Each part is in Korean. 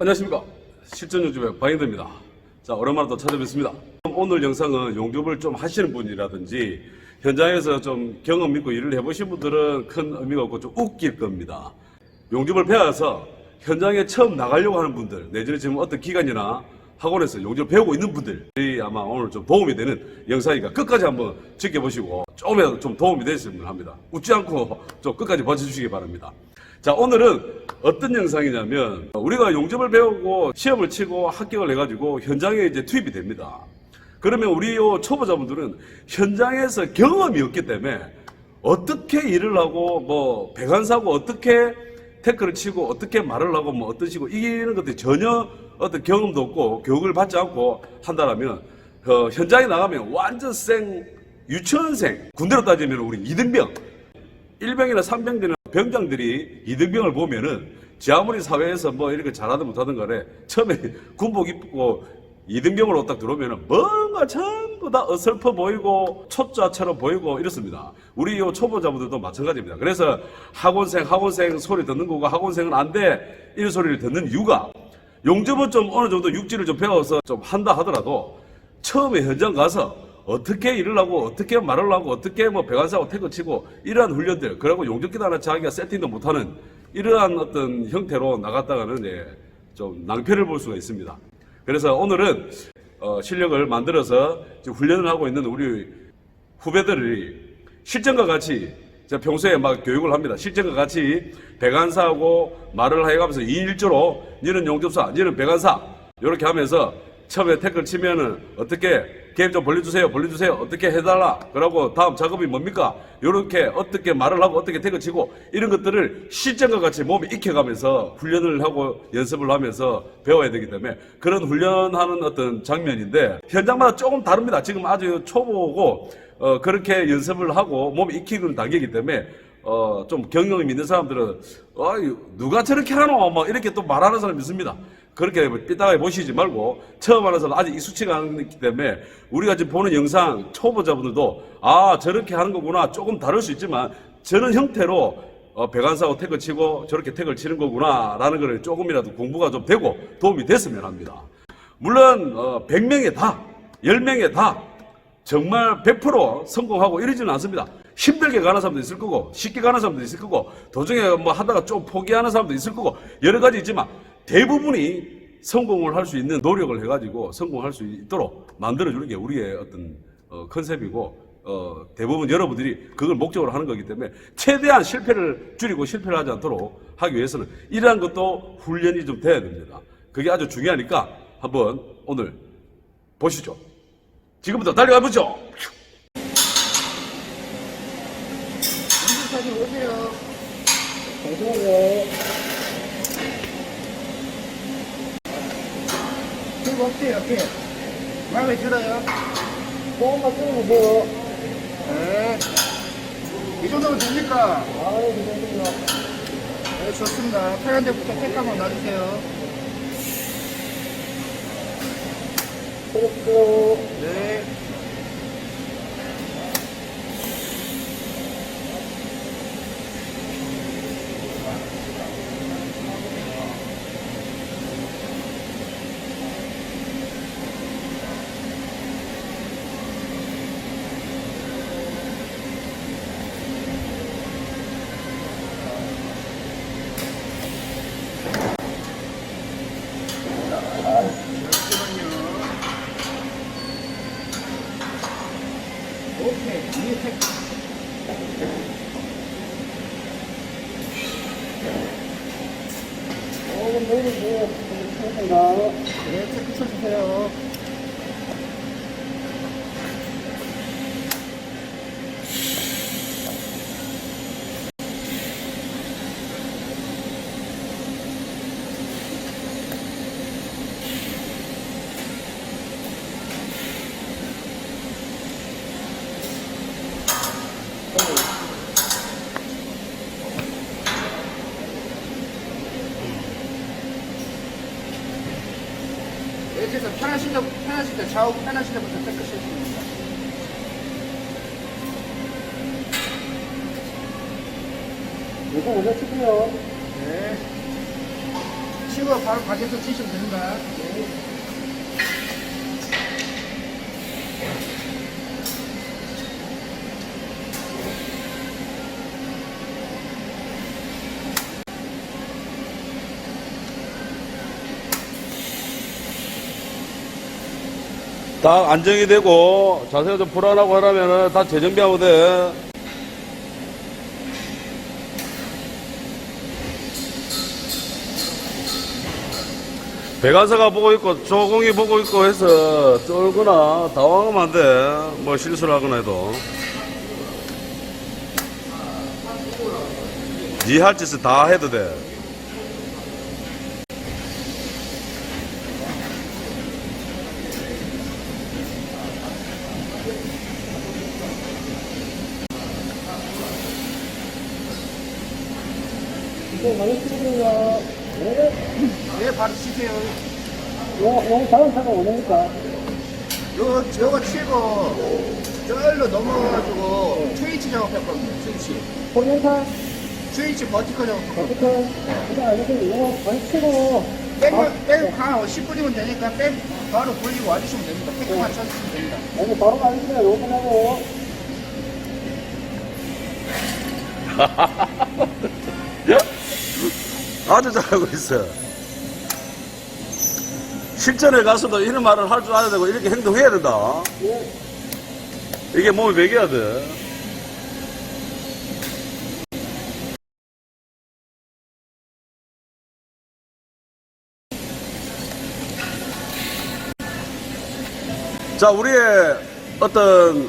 안녕하십니까. 실전용접의 바인더입니다. 자, 오랜만에 또 찾아뵙습니다. 오늘 영상은 용접을 좀 하시는 분이라든지 현장에서 좀 경험 있고 일을 해보신 분들은 큰 의미가 없고 좀 웃길 겁니다. 용접을 배워서 현장에 처음 나가려고 하는 분들, 내지는 지금 어떤 기관이나 학원에서 용접을 배우고 있는 분들이 아마 오늘 좀 도움이 되는 영상이니까 끝까지 한번 지켜보시고 조금이라도 좀 도움이 됐으면 합니다. 웃지 않고 좀 끝까지 봐주시기 바랍니다. 자, 오늘은 어떤 영상이냐면 우리가 용접을 배우고 시험을 치고 합격을 해가지고 현장에 이제 투입이 됩니다. 그러면 우리 초보자분들은 현장에서 경험이 없기 때문에 어떻게 일을 하고 뭐 배관사고 어떻게 태클을 치고 어떻게 말을 하고 뭐 어떤 식으로 이기는 것들이 전혀 어떤 경험도 없고 교육을 받지 않고 한다라면 현장에 나가면 완전 유치원생, 군대로 따지면 우리 이등병, 1병이나 3병 되는 병장들이 이등병을 보면은 지 아무리 사회에서 뭐 이렇게 잘하든 못하든 간에 처음에 군복 입고 이등병으로 딱 들어오면은 뭔가 전부 다 어설퍼 보이고 초짜처럼 보이고 이렇습니다. 우리 요 초보자분들도 마찬가지입니다. 그래서 학원생 소리 듣는 거고 학원생은 안 돼 이런 소리를 듣는 이유가 용접은 좀 어느 정도 육지를 좀 배워서 좀 한다 하더라도 처음에 현장 가서 어떻게 일을 하고 어떻게 말을 하고 어떻게 뭐 배관사하고 태그 치고 이러한 훈련들, 그리고 용접기도 하나 자기가 세팅도 못하는 이러한 어떤 형태로 나갔다가는 좀 낭패를 볼 수가 있습니다. 그래서 오늘은 실력을 만들어서 지금 훈련을 하고 있는 우리 후배들이 실전과 같이 제가 평소에 막 교육을 합니다. 실전과 같이 배관사하고 말을 해가면서 2인 1조로 니는 용접사, 니는 배관사 이렇게 하면서 처음에 태클 치면은 어떻게 게임 좀 벌려주세요 어떻게 해달라 그러고 다음 작업이 뭡니까 이렇게 어떻게 말을 하고 어떻게 태클 치고 이런 것들을 실전과 같이 몸에 익혀가면서 훈련을 하고 연습을 하면서 배워야 되기 때문에 그런 훈련하는 어떤 장면인데 현장마다 조금 다릅니다. 지금 아주 초보고 그렇게 연습을 하고 몸에 익히는 단계이기 때문에 좀 경험이 있는 사람들은 누가 저렇게 하노 뭐 이렇게 또 말하는 사람이 있습니다. 그렇게 삐딱하게 보시지 말고 처음 하는 사람 아직 익숙치가 않기 때문에 우리가 지금 보는 영상 초보자분들도 저렇게 하는 거구나 조금 다를 수 있지만 저런 형태로 배관사하고 태클 치고 저렇게 태클 치는 거구나 라는 걸 조금이라도 공부가 좀 되고 도움이 됐으면 합니다. 물론 100명에 다 10명에 다 정말 100% 성공하고 이러지는 않습니다. 힘들게 가는 사람도 있을 거고 쉽게 가는 사람도 있을 거고 도중에 뭐 하다가 좀 포기하는 사람도 있을 거고 여러 가지 있지만 대부분이 성공을 할 수 있는 노력을 해가지고 성공할 수 있도록 만들어주는 게 우리의 어떤 컨셉이고 대부분 여러분들이 그걸 목적으로 하는 거기 때문에 최대한 실패를 줄이고 실패를 하지 않도록 하기 위해서는 이러한 것도 훈련이 좀 돼야 됩니다. 그게 아주 중요하니까 한번 오늘 보시죠. 지금부터 달려가 보죠. 사진 오세요. 잠시만요. 들고 없대요, 이렇게. 마음에 들어요? 조금만 찍어보세요. 네. 이 정도면 됩니까? 괜찮습니다. 네, 좋습니다. 편한 데부터 tek 한번 놔주세요. 네. 오케이. 위에 tek. 네, 체크 쳐주세요. 그래서 편하신 데 좌우 편하신 데부터 체크 쳐주십니다. 이거 먼저 치고요. 네. 치고 바로 가게에서 치시면 됩니다. 딱 안정이 되고 자세가 좀 불안하고 하려면은 다 재정비하면 돼. 배관사가 보고 있고 조공이 보고 있고 해서 쫄거나 당황하면 안 돼. 뭐 실수를 하거나 해도. 니 할 짓을 다 해도 돼. 이거 많이 쓰거든요. 네, 바로 치세요. 요 다음 차가 오니까. 요거 치고 저기로 넘어가가지고 스위치 작업할 겁니다. 스위치. 포인터, 스위치 버티커 작업할 겁니다. 버티컬, 그거 알겠어요. 이거 많이 치고. 백 한 10분이면 되니까 백 바로 돌리고 와주시면 됩니다. 백만 쳐주시면 됩니다. 여기 바로 가겠습니다. 요번 하고. 아주 잘하고 있어. 실전에 가서도 이런 말을 할 줄 알아야 되고 이렇게 행동해야 된다. 예. 이게 몸이 배겨야 돼. 자, 우리의 어떤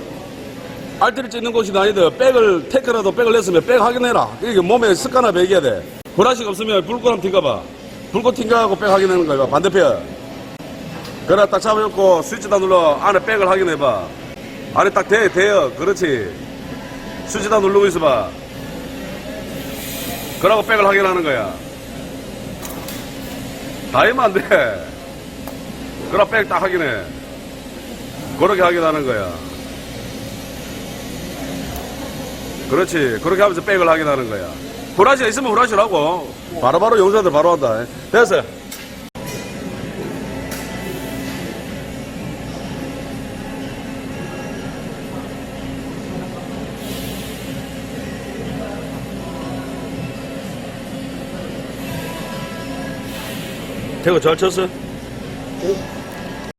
알뜰히 찍는 곳이 아니더 백을 테크라도 백을 냈으면 백 확인해라. 이게 몸에 습관화 배겨야 돼. 브라시가 없으면 불꽃 한번 튕겨봐. 불꽃 튕겨하고 백 확인하는 거야. 반대편. 그래 딱 잡아놓고 스위치다 눌러. 안에 백을 확인해봐. 안에 딱 대요. 그렇지. 스위치다 누르고 있어봐. 그러고 백을 확인하는 거야. 다 하면 안 돼. 그럼 백 딱 확인해. 그렇게 확인하는 거야. 그렇지. 그렇게 하면서 백을 확인하는 거야. 브라시가 있으면 브라시를 하고 바로바로 용사들 바로 한다. 됐어요. 태고 잘 쳤어? 예.